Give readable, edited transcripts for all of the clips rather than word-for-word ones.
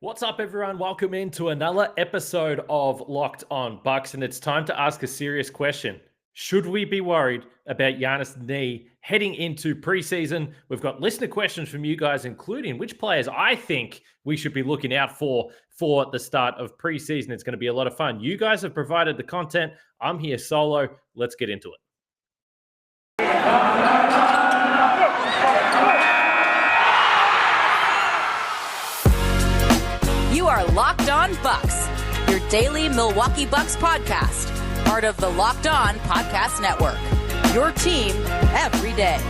What's up, everyone? Welcome into another episode of Locked On Bucks, and it's time to ask a serious question. Should we be worried about Giannis' knee heading into preseason? We've got listener questions from you guys, including which players I think we should be looking out for the start of preseason. It's going to be a lot of fun. You guys have provided the content. I'm here solo. Let's get into it. You are Locked On Bucks, your daily Milwaukee Bucks podcast, part of the Locked On Podcast Network, your team every day.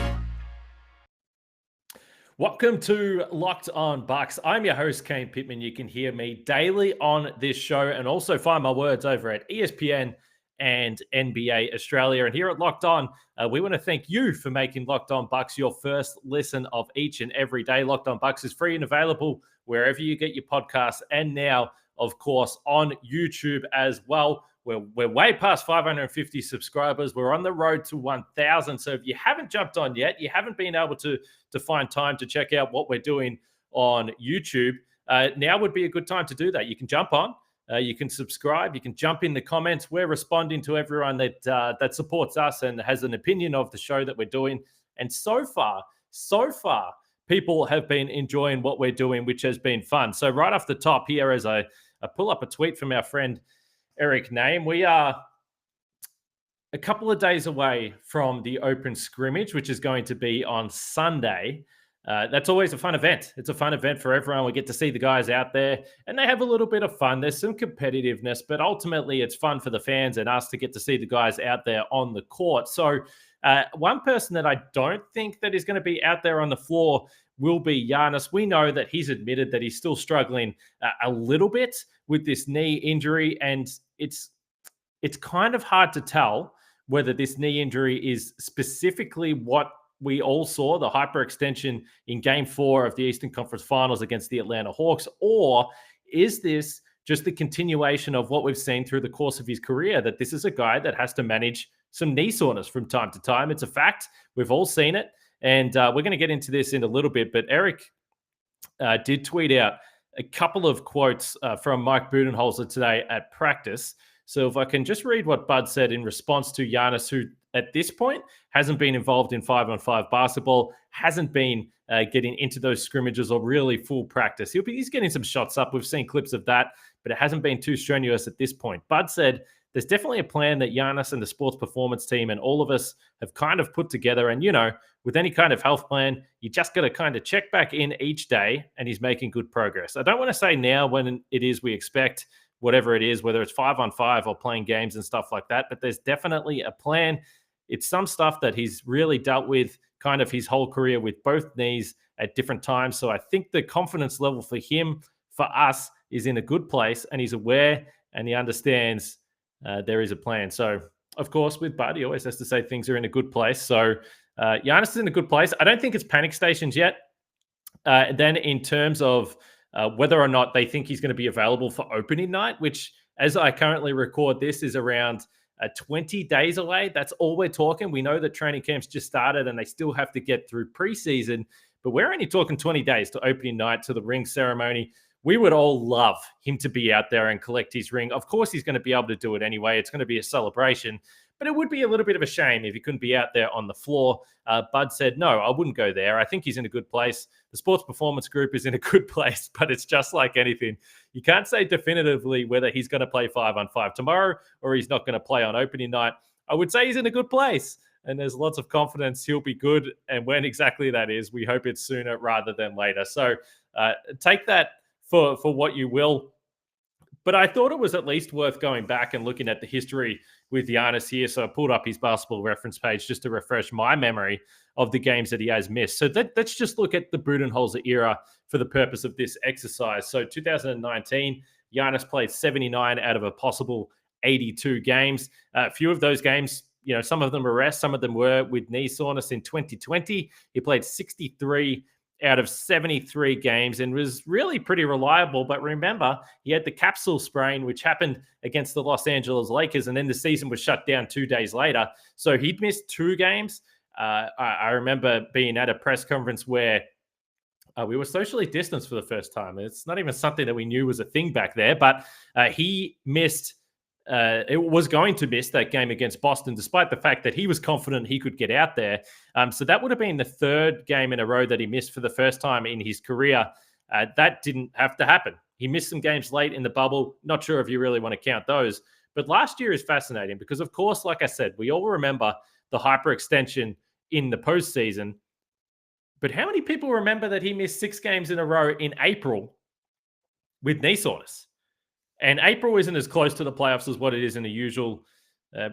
Welcome to Locked On Bucks. I'm your host, Kane Pittman. You can hear me daily on this show and also find my words over at ESPN and NBA Australia. And here at Locked On, we want to thank you for making Locked On Bucks your first listen of each and every day. Locked On Bucks is free and available wherever you get your podcasts, and now, of course, on YouTube as well. We're way past 550 subscribers. We're on the road to 1,000. So if you haven't jumped on yet, you haven't been able to find time to check out what we're doing on YouTube, now would be a good time to do that. You can jump on. You can subscribe. You can jump in the comments. We're responding to everyone that supports us and has an opinion of the show that we're doing. And so far, people have been enjoying what we're doing, which has been fun. So right off the top here, as I pull up a tweet from our friend Eric Name, we are a couple of days away from the open scrimmage, which is going to be on Sunday. That's always a fun event. It's a fun event for everyone. We get to see the guys out there and they have a little bit of fun. There's some competitiveness, but ultimately it's fun for the fans and us to get to see the guys out there on the court. So one person that I don't think that is going to be out there on the floor will be Giannis. We know that he's admitted that he's still struggling a little bit with this knee injury, and it's kind of hard to tell whether this knee injury is specifically what we all saw, the hyperextension in Game 4 of the Eastern Conference Finals against the Atlanta Hawks, or is this just the continuation of what we've seen through the course of his career, that this is a guy that has to manage some knee soreness from time to time. It's a fact. We've all seen it. And we're going to get into this in a little bit. But Eric did tweet out a couple of quotes from Mike Budenholzer today at practice. So if I can just read what Bud said in response to Giannis, who at this point hasn't been involved in 5-on-5 basketball, hasn't been getting into those scrimmages or really full practice. He's getting some shots up. We've seen clips of that, but it hasn't been too strenuous at this point. Bud said, there's definitely a plan that Giannis and the sports performance team and all of us have kind of put together. And, you know, with any kind of health plan, you just got to kind of check back in each day, and he's making good progress. I don't want to say now when it is we expect whatever it is, whether it's 5-on-5 or playing games and stuff like that, but there's definitely a plan. It's some stuff that he's really dealt with kind of his whole career with both knees at different times. So I think the confidence level for him, for us, is in a good place, and he's aware and he understands there is a plan. So, of course, with Bud, he always has to say things are in a good place. So, Giannis is in a good place. I don't think it's panic stations yet. Then in terms of whether or not they think he's going to be available for opening night, which, as I currently record this, is around 20 days away. That's all we're talking. We know that training camps just started and they still have to get through preseason, but we're only talking 20 days to opening night, to the ring ceremony. We would all love him to be out there and collect his ring. Of course, he's going to be able to do it anyway. It's going to be a celebration, but it would be a little bit of a shame if he couldn't be out there on the floor. Bud said, no, I wouldn't go there. I think he's in a good place. The sports performance group is in a good place, but it's just like anything. You can't say definitively whether he's going to play 5-on-5 tomorrow or he's not going to play on opening night. I would say he's in a good place, and there's lots of confidence he'll be good. And when exactly that is, we hope it's sooner rather than later. So take that for what you will. But I thought it was at least worth going back and looking at the history with Giannis here. So I pulled up his basketball reference page just to refresh my memory of the games that he has missed. So let's just look at the Budenholzer era for the purpose of this exercise. So 2019, Giannis played 79 out of a possible 82 games. A few of those games, you know, some of them were rest, some of them were with knee soreness. In 2020, he played 63 out of 73 games and was really pretty reliable. But remember, he had the capsule sprain, which happened against the Los Angeles Lakers, and then the season was shut down 2 days later. So he'd missed 2 games. I remember being at a press conference where we were socially distanced for the first time. It's not even something that we knew was a thing back there, but he missed. It was going to miss that game against Boston, despite the fact that he was confident he could get out there. So that would have been the third game in a row that he missed for the first time in his career. That didn't have to happen. He missed some games late in the bubble. Not sure if you really want to count those. But last year is fascinating because, of course, like I said, we all remember the hyperextension in the postseason. But how many people remember that he missed 6 games in a row in April with knee soreness? And April isn't as close to the playoffs as what it is in the usual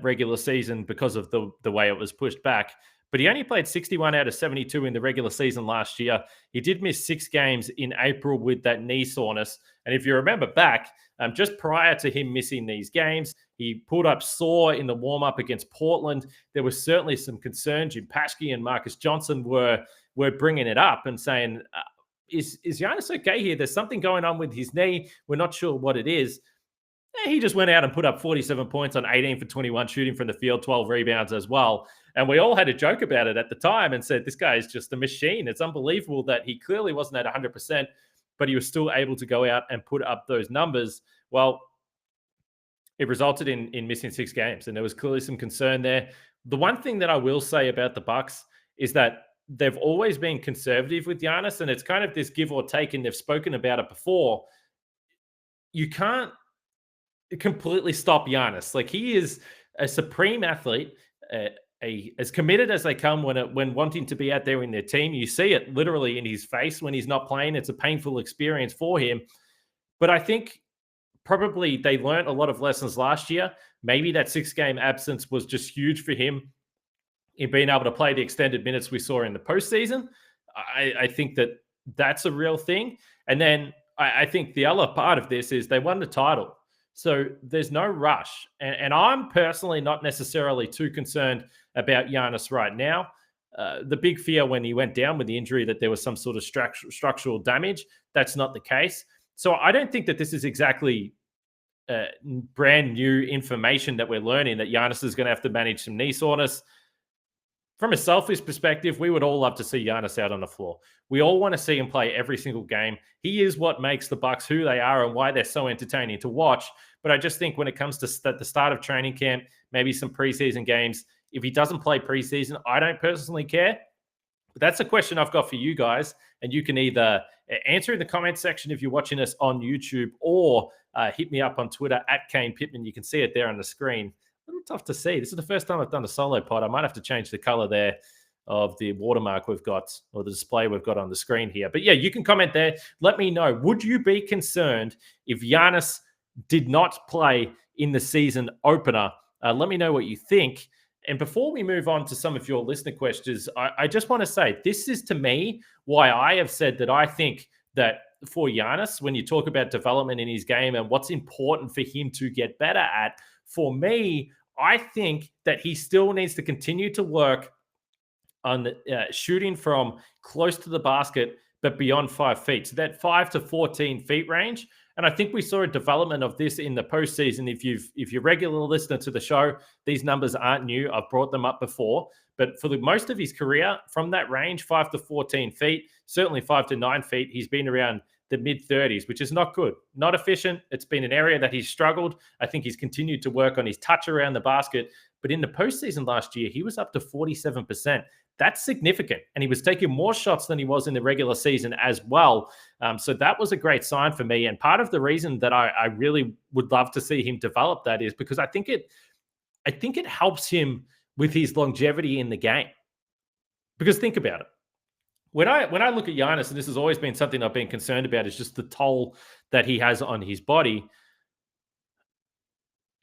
regular season because of the way it was pushed back. But he only played 61 out of 72 in the regular season last year. He did miss 6 games in April with that knee soreness. And if you remember back, just prior to him missing these games, he pulled up sore in the warm-up against Portland. There was certainly some concern. Jim Paschke and Marcus Johnson were bringing it up and saying, is Giannis okay here? There's something going on with his knee. We're not sure what it is. He just went out and put up 47 points on 18 for 21 shooting from the field, 12 rebounds as well. And we all had a joke about it at the time and said, this guy is just a machine. It's unbelievable that he clearly wasn't at 100%, but he was still able to go out and put up those numbers. Well, it resulted in missing 6 games, and there was clearly some concern there. The one thing that I will say about the Bucks is that they've always been conservative with Giannis, and it's kind of this give or take, and they've spoken about it before. You can't completely stop Giannis. Like, he is a supreme athlete, as committed as they come when wanting to be out there in their team. You see it literally in his face when he's not playing. It's a painful experience for him. But I think probably they learned a lot of lessons last year. Maybe that 6-game absence was just huge for him in being able to play the extended minutes we saw in the postseason. I think that that's a real thing. And then I think the other part of this is they won the title. So there's no rush. And I'm personally not necessarily too concerned about Giannis right now. The big fear when he went down with the injury that there was some sort of structural damage. That's not the case. So I don't think that this is exactly brand new information that we're learning, that Giannis is going to have to manage some knee soreness. From a selfish perspective, we would all love to see Giannis out on the floor. We all want to see him play every single game. He is what makes the Bucks who they are and why they're so entertaining to watch. But I just think when it comes to the start of training camp, maybe some preseason games, if he doesn't play preseason, I don't personally care. But that's a question I've got for you guys. And you can either answer in the comment section if you're watching us on YouTube, or hit me up on Twitter at Kane Pittman. You can see it there on the screen. A little tough to see. This is the first time I've done a solo pod. I might have to change the color there of the watermark we've got, or the display we've got on the screen here. But yeah, you can comment there. Let me know. Would you be concerned if Giannis did not play in the season opener? Let me know what you think. And before we move on to some of your listener questions, I just want to say, this is to me why I have said that I think that for Giannis, when you talk about development in his game and what's important for him to get better at, for me, I think that he still needs to continue to work on shooting from close to the basket, but beyond 5 feet. So that 5 to 14 feet range. And I think we saw a development of this in the postseason. If you're a regular listener to the show, these numbers aren't new. I've brought them up before. But for the most of his career, from that range, 5 to 14 feet, certainly 5 to 9 feet, he's been around the mid-30s, which is not good, not efficient. It's been an area that he's struggled. I think he's continued to work on his touch around the basket. But in the postseason last year, he was up to 47%. That's significant. And he was taking more shots than he was in the regular season as well. So that was a great sign for me. And part of the reason that I really would love to see him develop that is because I think it helps him with his longevity in the game. Because think about it. When I look at Giannis, and this has always been something I've been concerned about, is just the toll that he has on his body.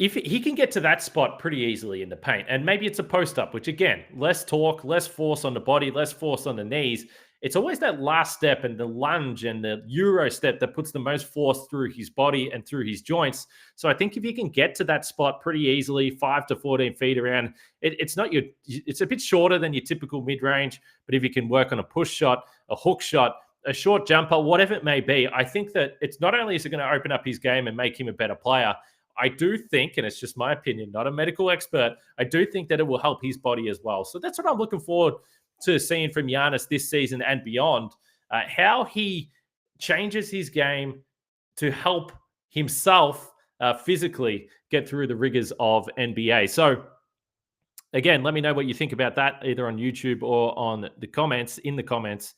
If he can get to that spot pretty easily in the paint, and maybe it's a post-up, which again, less torque, less force on the body, less force on the knees. It's always that last step and the lunge and the Euro step that puts the most force through his body and through his joints. So I think if you can get to that spot pretty easily, 5 to 14 feet around, it's a bit shorter than your typical mid-range, but if you can work on a push shot, a hook shot, a short jumper, whatever it may be, I think that it's not only is it going to open up his game and make him a better player, I do think, and it's just my opinion, not a medical expert, I do think that it will help his body as well. So that's what I'm looking forward to seeing from Giannis this season and beyond. how he changes his game to help himself physically get through the rigors of NBA. So, again, let me know what you think about that, either on YouTube or on the comments, in the comments.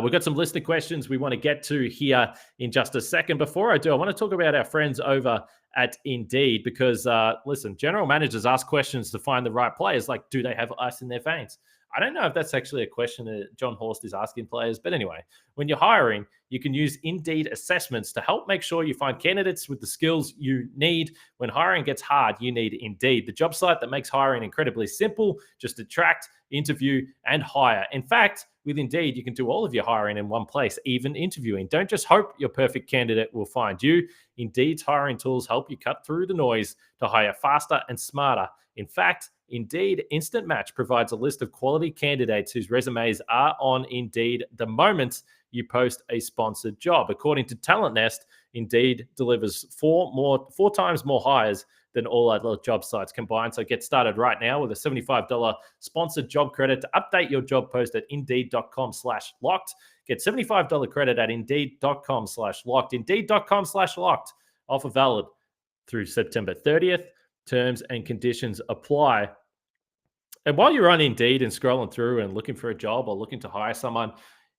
We've got some listener questions we want to get to here in just a second. Before I do, I want to talk about our friends over at Indeed because, listen, general managers ask questions to find the right players, like, do they have ice in their veins? I don't know if that's actually a question that John Horst is asking players, but anyway, when you're hiring, you can use Indeed assessments to help make sure you find candidates with the skills you need. When hiring gets hard, you need Indeed, the job site that makes hiring incredibly simple. Just attract, interview, and hire. In fact, with Indeed, you can do all of your hiring in one place, even interviewing. Don't just hope your perfect candidate will find you. Indeed's hiring tools help you cut through the noise to hire faster and smarter. In fact, Indeed Instant Match provides a list of quality candidates whose resumes are on Indeed the moment you post a sponsored job. According to Talent Nest, Indeed delivers four times more hires than all other job sites combined. So get started right now with a $75 sponsored job credit to update your job post at Indeed.com/locked. Get $75 credit at Indeed.com/locked. Indeed.com/locked. Offer valid through September 30th. Terms and conditions apply. And while you're on Indeed and scrolling through and looking for a job or looking to hire someone,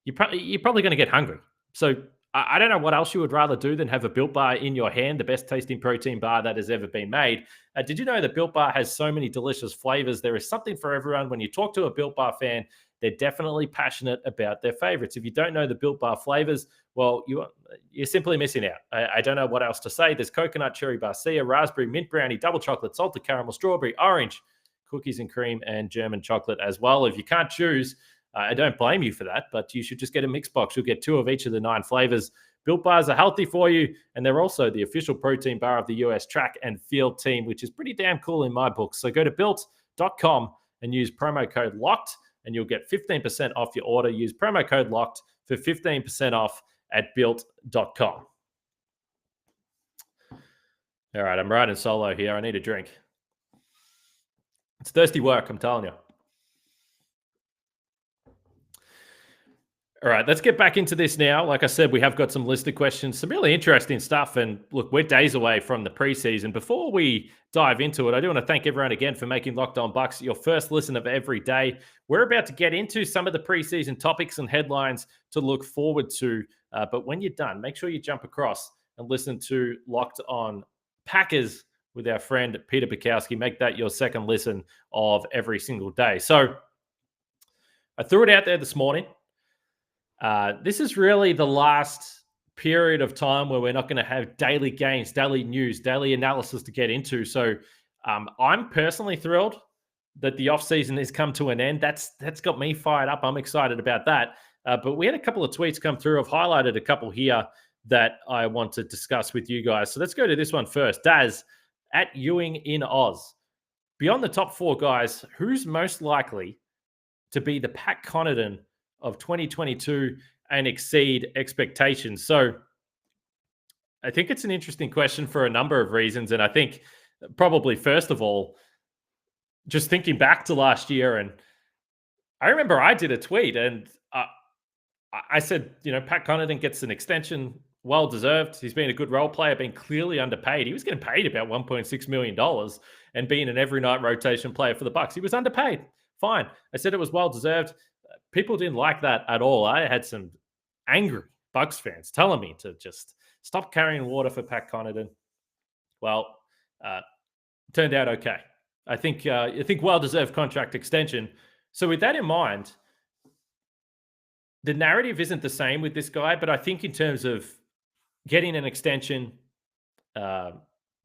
you're probably going to get hungry. So I don't know what else you would rather do than have a Built Bar in your hand, the best tasting protein bar that has ever been made. Did you know that Built Bar has so many delicious flavors? There is something for everyone. When you talk to a Built Bar fan, they're definitely passionate about their favorites. If you don't know the Built Bar flavors, well, you're simply missing out. I don't know what else to say. There's coconut, cherry barcia, raspberry, mint brownie, double chocolate, salted caramel, strawberry, orange, cookies and cream, and German chocolate as well. If you can't choose, I don't blame you for that, but you should just get a mix box. You'll get 2 of each of the 9 flavors. Built Bars are healthy for you, and they're also the official protein bar of the US track and field team, which is pretty damn cool in my book. So go to built.com and use promo code LOCKED, and you'll get 15% off your order. Use promo code LOCKED for 15% off at built.com. All right, I'm riding solo here. I need a drink. It's thirsty work, I'm telling you. All right, let's get back into this now. Like I said, we have got some listed questions, some really interesting stuff. And look, we're days away from the preseason. Before we dive into it, I do want to thank everyone again for making Locked On Bucks your first listen of every day. We're about to get into some of the preseason topics and headlines to look forward to. But when you're done, make sure you jump across and listen to Locked On Packers with our friend Peter Bukowski. Make that your second listen of every single day. So I threw it out there this morning. This is really the last period of time where we're not going to have daily gains, daily news, daily analysis to get into. So I'm personally thrilled that the offseason has come to an end. That's got me fired up. I'm excited about that. But we had a couple of tweets come through. I've highlighted a couple here that I want to discuss with you guys. So let's go to this one first. Daz at Ewing in Oz. Beyond the top 4 guys, who's most likely to be the Pat Connaughton of 2022 and exceed expectations? So I think it's an interesting question for a number of reasons. And I think probably first of all, just thinking back to last year, and I remember I did a tweet and I said, Pat Connaughton gets an extension, well-deserved. He's been a good role player, been clearly underpaid. He was getting paid about $1.6 million and being an every night rotation player for the Bucks. He was underpaid. Fine. I said it was well-deserved. People didn't like that at all. I had some angry Bucks fans telling me to just stop carrying water for Pat Connaughton. Well, turned out okay. I think well-deserved contract extension. So with that in mind, the narrative isn't the same with this guy, but I think in terms of getting an extension,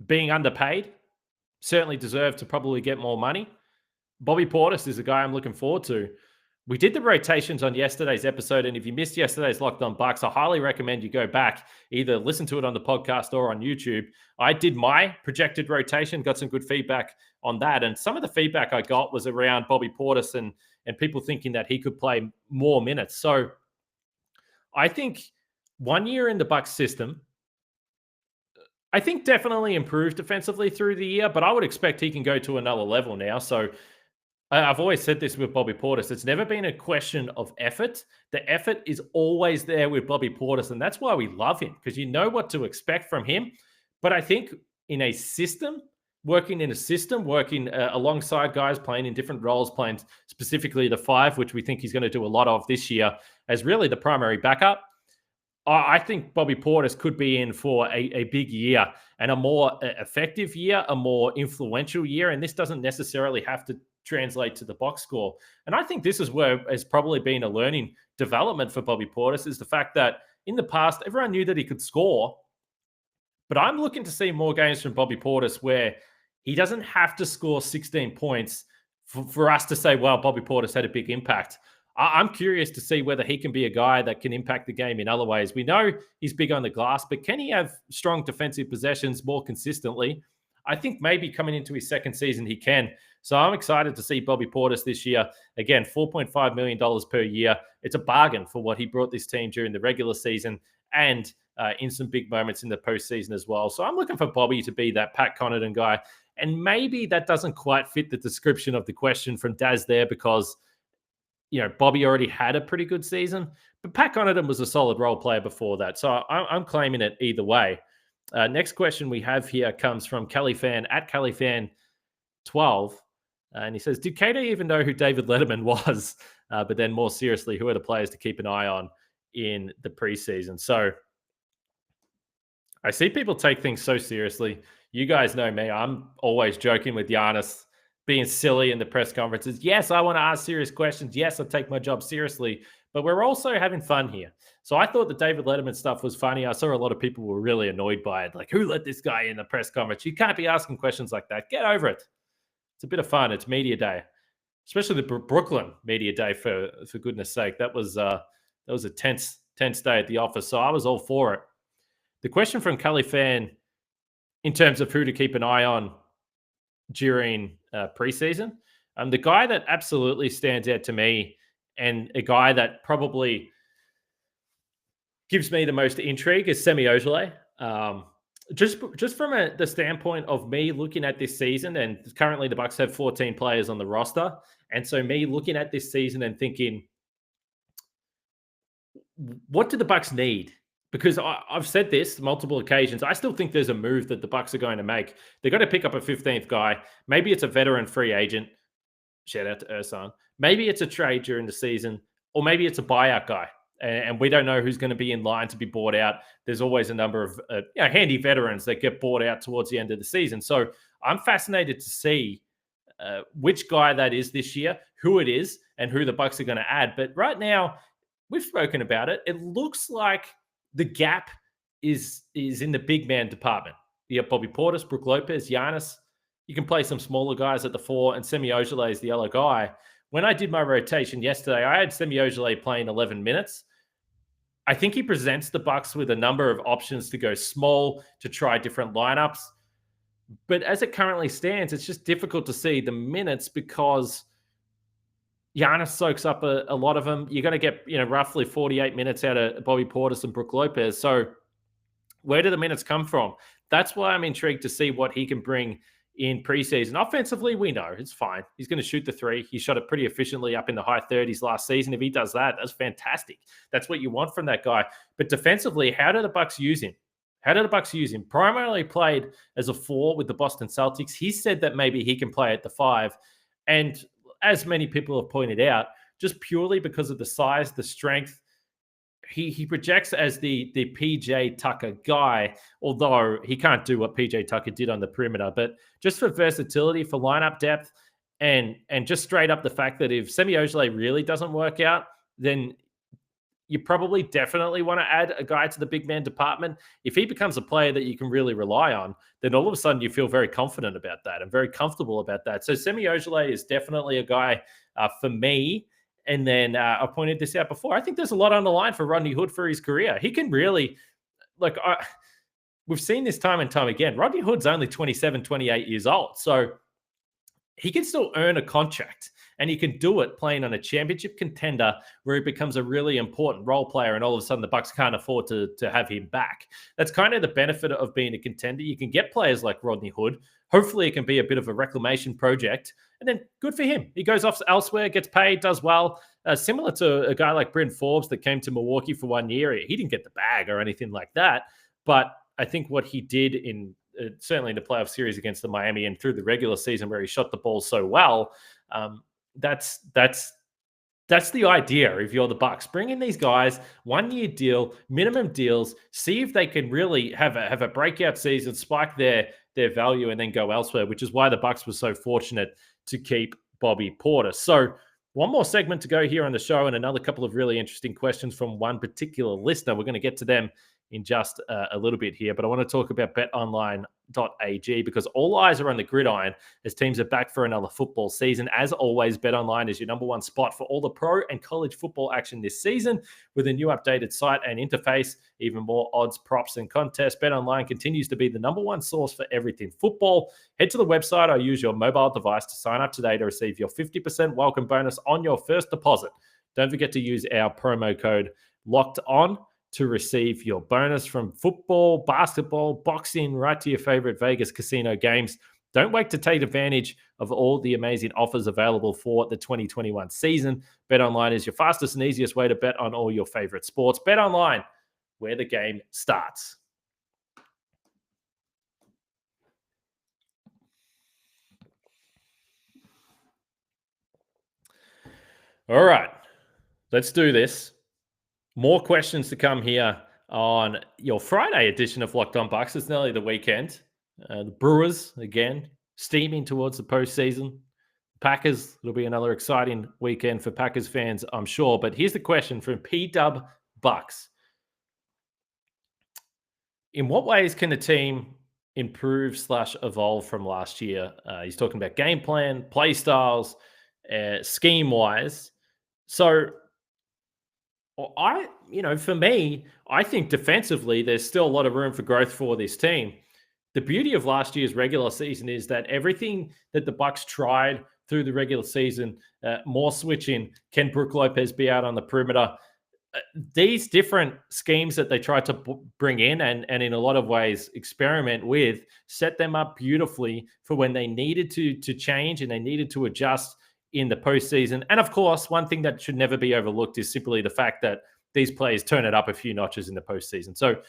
being underpaid, certainly deserved to probably get more money. Bobby Portis is a guy I'm looking forward to. We did the rotations on yesterday's episode, and if you missed yesterday's Locked On Bucks, I highly recommend you go back, either listen to it on the podcast or on YouTube. I did my projected rotation, got some good feedback on that, and some of the feedback I got was around Bobby Portis and people thinking that he could play more minutes. So I think 1 year in the Bucks system, I think definitely improved defensively through the year, but I would expect he can go to another level now. So I've always said this with Bobby Portis. It's never been a question of effort. The effort is always there with Bobby Portis, and that's why we love him, because you know what to expect from him. But I think in a system, working alongside guys, playing in different roles, playing specifically the 5, which we think he's going to do a lot of this year, as really the primary backup, I think Bobby Portis could be in for a big year and a more effective year, a more influential year. And this doesn't necessarily have to translate to the box score. And I think this is where has probably been a learning development for Bobby Portis, is the fact that in the past, everyone knew that he could score. But I'm looking to see more games from Bobby Portis where he doesn't have to score 16 points for us to say, well, Bobby Portis had a big impact. I'm curious to see whether he can be a guy that can impact the game in other ways. We know he's big on the glass, but can he have strong defensive possessions more consistently? I think maybe coming into his second season, he can. So I'm excited to see Bobby Portis this year. Again, $4.5 million per year. It's a bargain for what he brought this team during the regular season and in some big moments in the postseason as well. So I'm looking for Bobby to be that Pat Connaughton guy. And maybe that doesn't quite fit the description of the question from Daz there, because Bobby already had a pretty good season, but Pat Connaughton was a solid role player before that. So I'm claiming it either way. Next question we have here comes from Kellyfan at Kellyfan12. And he says, did KD even know who David Letterman was? But then more seriously, who are the players to keep an eye on in the preseason? So I see people take things so seriously. You guys know me. I'm always joking with Giannis, being silly in the press conferences. Yes, I want to ask serious questions. Yes, I take my job seriously, but we're also having fun here. So I thought the David Letterman stuff was funny. I saw a lot of people were really annoyed by it. Like, who let this guy in the press conference? You can't be asking questions like that. Get over it. It's a bit of fun. It's media day, especially the Brooklyn media day, for goodness sake. That was a tense day at the office. So I was all for it. The question from Kelly-Fan in terms of who to keep an eye on during preseason, the guy that absolutely stands out to me, and a guy that probably gives me the most intrigue, is Semi Ojeleye. Just from the standpoint of me looking at this season, and currently the Bucks have 14 players on the roster, and so me looking at this season and thinking, what do the Bucks need? Because I've said this multiple occasions. I still think there's a move that the Bucks are going to make. They're going to pick up a 15th guy. Maybe it's a veteran free agent. Shout out to Ersan. Maybe it's a trade during the season, or maybe it's a buyout guy. And we don't know who's going to be in line to be bought out. There's always a number of handy veterans that get bought out towards the end of the season. So I'm fascinated to see which guy that is this year, who it is, and who the Bucks are going to add. But right now, we've spoken about it. It looks like the gap is in the big man department. You have Bobby Portis, Brook Lopez, Giannis. You can play some smaller guys at the 4, and Semi Ojeleye is the other guy. When I did my rotation yesterday, I had Semi Ojeleye playing 11 minutes. I think he presents the Bucks with a number of options to go small, to try different lineups. But as it currently stands, it's just difficult to see the minutes because Giannis soaks up a lot of them. You're going to get roughly 48 minutes out of Bobby Portis and Brook Lopez. So where do the minutes come from? That's why I'm intrigued to see what he can bring in preseason. Offensively, we know it's fine. He's going to shoot the 3. He shot it pretty efficiently up in the high 30s last season. If he does that, that's fantastic. That's what you want from that guy. But defensively, how do the Bucks use him? Primarily played as a 4 with the Boston Celtics. He said that maybe he can play at the 5. And as many people have pointed out, just purely because of the size, the strength, he projects as the PJ Tucker guy, although he can't do what PJ Tucker did on the perimeter. But just for versatility, for lineup depth, and just straight up the fact that if Semi Ojeleye really doesn't work out, then you probably definitely want to add a guy to the big man department. If he becomes a player that you can really rely on, then all of a sudden you feel very confident about that and very comfortable about that. So Semi Ojeleye is definitely a guy for me. And then I pointed this out before. I think there's a lot on the line for Rodney Hood for his career. He can really, we've seen this time and time again. Rodney Hood's only 27, 28 years old. So he can still earn a contract. And he can do it playing on a championship contender where he becomes a really important role player, and all of a sudden the Bucks can't afford to have him back. That's kind of the benefit of being a contender. You can get players like Rodney Hood. Hopefully it can be a bit of a reclamation project, and then good for him. He goes off elsewhere, gets paid, does well. Similar to a guy like Bryn Forbes that came to Milwaukee for 1 year. He didn't get the bag or anything like that, but I think what he did in certainly in the playoff series against the Miami and through the regular season where he shot the ball so well, that's the idea. If you're the Bucks, bring in these guys, 1 year deal, minimum deals, see if they can really have a breakout season, spike their value, and then go elsewhere. Which is why the Bucks were so fortunate to keep Bobby Portis. So one more segment to go here on the show, and another couple of really interesting questions from one particular listener. We're going to get to them in just a little bit here, but I want to talk about betonline.ag because all eyes are on the gridiron as teams are back for another football season. As always, BetOnline is your number one spot for all the pro and college football action this season. With a new updated site and interface, even more odds, props, and contests, BetOnline continues to be the number one source for everything football. Head to the website or use your mobile device to sign up today to receive your 50% welcome bonus on your first deposit. Don't forget to use our promo code LOCKEDON to receive your bonus from football, basketball, boxing, right to your favorite Vegas casino games. Don't wait to take advantage of all the amazing offers available for the 2021 season. BetOnline is your fastest and easiest way to bet on all your favorite sports. BetOnline, where the game starts. All right, let's do this. More questions to come here on your Friday edition of Locked On Bucks. It's nearly the weekend. The Brewers, again, steaming towards the postseason. Packers, it'll be another exciting weekend for Packers fans, I'm sure. But here's the question from P-Dub Bucks. In what ways can a team improve/evolve from last year? He's talking about game plan, play styles, scheme-wise. So for me, I think defensively, there's still a lot of room for growth for this team. The beauty of last year's regular season is that everything that the Bucks tried through the regular season, more switching, can Brook Lopez be out on the perimeter? These different schemes that they tried to bring in and in a lot of ways experiment with set them up beautifully for when they needed to change and they needed to adjust in the postseason. And of course, one thing that should never be overlooked is simply the fact that these players turn it up a few notches in the postseason. So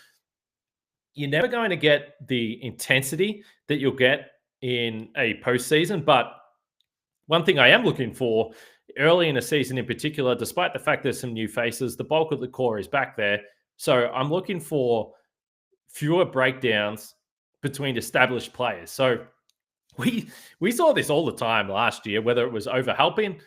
you're never going to get the intensity that you'll get in a postseason. But one thing I am looking for early in the season in particular, despite the fact there's some new faces, the bulk of the core is back there. So I'm looking for fewer breakdowns between established players. So we saw this all the time last year, whether it was overhelping,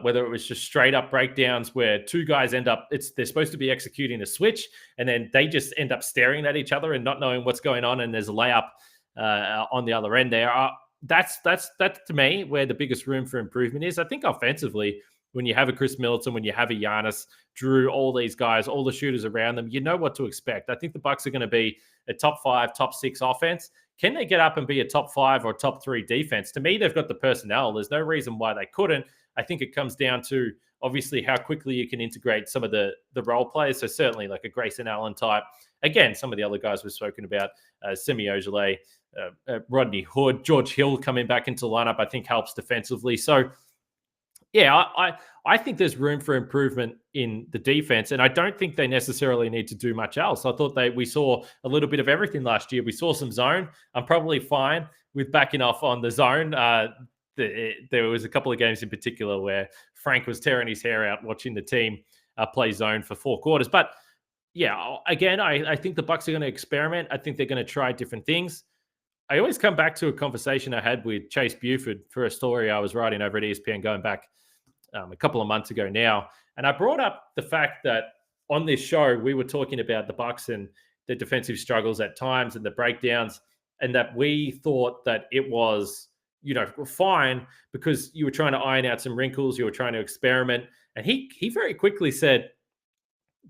whether it was just straight up breakdowns where two guys they're supposed to be executing a switch and then they just end up staring at each other and not knowing what's going on, and there's a layup on the other end there. That's to me where the biggest room for improvement is. I think offensively, when you have a Chris Middleton, when you have a Giannis, Drew, all these guys, all the shooters around them, you know what to expect. I think the Bucks are going to be a top 5, top 6 offense. Can they get up and be a top 5 or top 3 defense? To me, they've got the personnel. There's no reason why they couldn't. I think it comes down to obviously how quickly you can integrate some of the role players. So certainly like a Grayson Allen type. Again, some of the other guys we've spoken about, Semi Ojeleye, Rodney Hood, George Hill coming back into the lineup, I think helps defensively. So yeah, I think there's room for improvement in the defense, and I don't think they necessarily need to do much else. I thought we saw a little bit of everything last year. We saw some zone. I'm probably fine with backing off on the zone. There was a couple of games in particular where Frank was tearing his hair out watching the team play zone for 4 quarters. But yeah, again, I think the Bucks are going to experiment. I think they're going to try different things. I always come back to a conversation I had with Chase Buford for a story I was writing over at ESPN going back a couple of months ago now. And I brought up the fact that on this show, we were talking about the Bucks and the defensive struggles at times and the breakdowns, and that we thought that it was, fine because you were trying to iron out some wrinkles, you were trying to experiment. And he very quickly said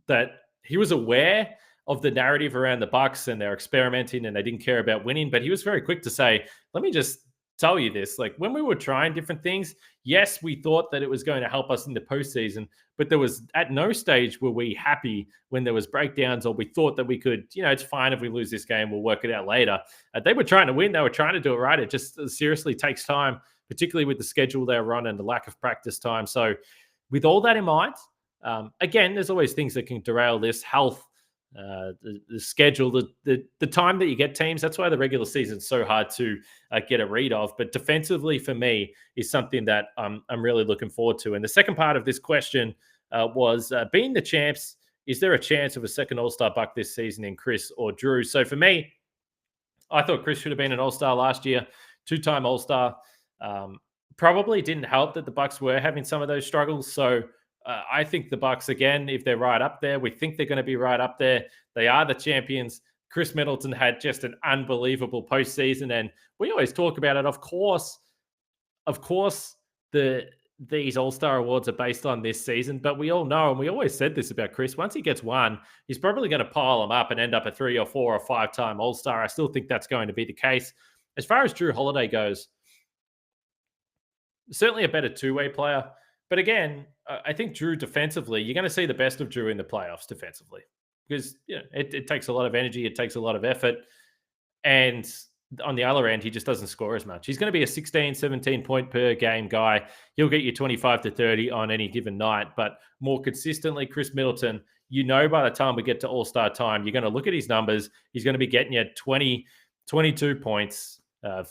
that he was aware of the narrative around the Bucks and they're experimenting and they didn't care about winning. But he was very quick to say, let me just tell you this. Like when we were trying different things, yes, we thought that it was going to help us in the postseason, but there was at no stage were we happy when there was breakdowns or we thought that we could, it's fine if we lose this game, we'll work it out later. They were trying to win. They were trying to do it right. It just seriously takes time, particularly with the schedule they run and the lack of practice time. So with all that in mind, again, there's always things that can derail this: health, the schedule, the time that you get teams. That's why the regular season is so hard to get a read of. But defensively, for me, is something that I'm really looking forward to. And the second part of this question was being the champs. Is there a chance of a second All-Star buck this season in Chris or Drew? So for me, I thought Chris should have been an All-Star last year, two-time All-Star. Probably didn't help that the Bucks were having some of those struggles. So I think the Bucks, again, if they're right up there, we think they're going to be right up there. They are the champions. Chris Middleton had just an unbelievable postseason, and we always talk about it. Of course, these All-Star awards are based on this season, but we all know, and we always said this about Chris, once he gets one, he's probably going to pile them up and end up a 3 or 4 or 5-time All-Star. I still think that's going to be the case. As far as Drew Holiday goes, certainly a better two-way player. But again, I think Drew defensively, you're going to see the best of Drew in the playoffs defensively because it takes a lot of energy. It takes a lot of effort. And on the other end, he just doesn't score as much. He's going to be a 16, 17 point per game guy. He'll get you 25 to 30 on any given night. But more consistently, Chris Middleton, by the time we get to All-Star time, you're going to look at his numbers. He's going to be getting you 20, 22 points,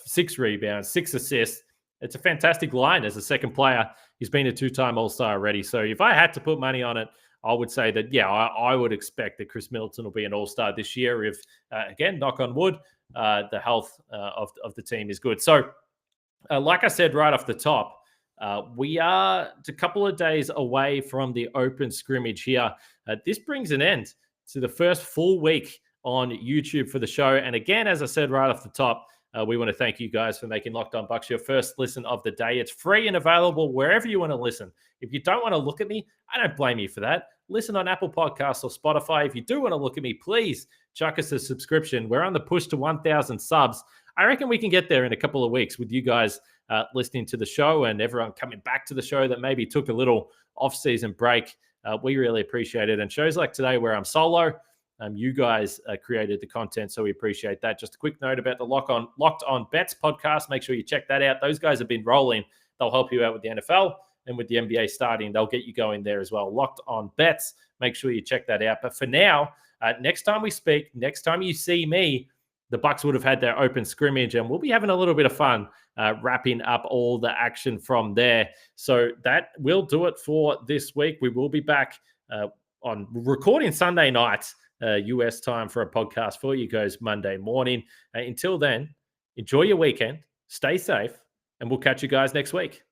6 rebounds, 6 assists. It's a fantastic line as a second player. He's been a 2-time All-Star already. So if I had to put money on it, I would say that, I would expect that Chris Middleton will be an All-Star this year if, again, knock on wood, the health of the team is good. So like I said right off the top, we are a couple of days away from the open scrimmage here. This brings an end to the first full week on YouTube for the show. And again, as I said right off the top, we want to thank you guys for making Locked On Bucks your first listen of the day. It's free and available wherever you want to listen. If you don't want to look at me, I don't blame you for that. Listen on Apple Podcasts or Spotify. If you do want to look at me, please chuck us a subscription. We're on the push to 1,000 subs. I reckon we can get there in a couple of weeks with you guys listening to the show and everyone coming back to the show that maybe took a little off-season break. We really appreciate it. And shows like today where I'm solo, you guys created the content, so we appreciate that. Just a quick note about the Locked On Bets podcast. Make sure you check that out. Those guys have been rolling. They'll help you out with the NFL and with the NBA starting. They'll get you going there as well. Locked On Bets. Make sure you check that out. But for now, next time we speak, next time you see me, the Bucks would have had their open scrimmage, and we'll be having a little bit of fun wrapping up all the action from there. So that will do it for this week. We will be back on recording Sunday night, US time, for a podcast for you guys Monday morning. Until then, enjoy your weekend, stay safe, and we'll catch you guys next week.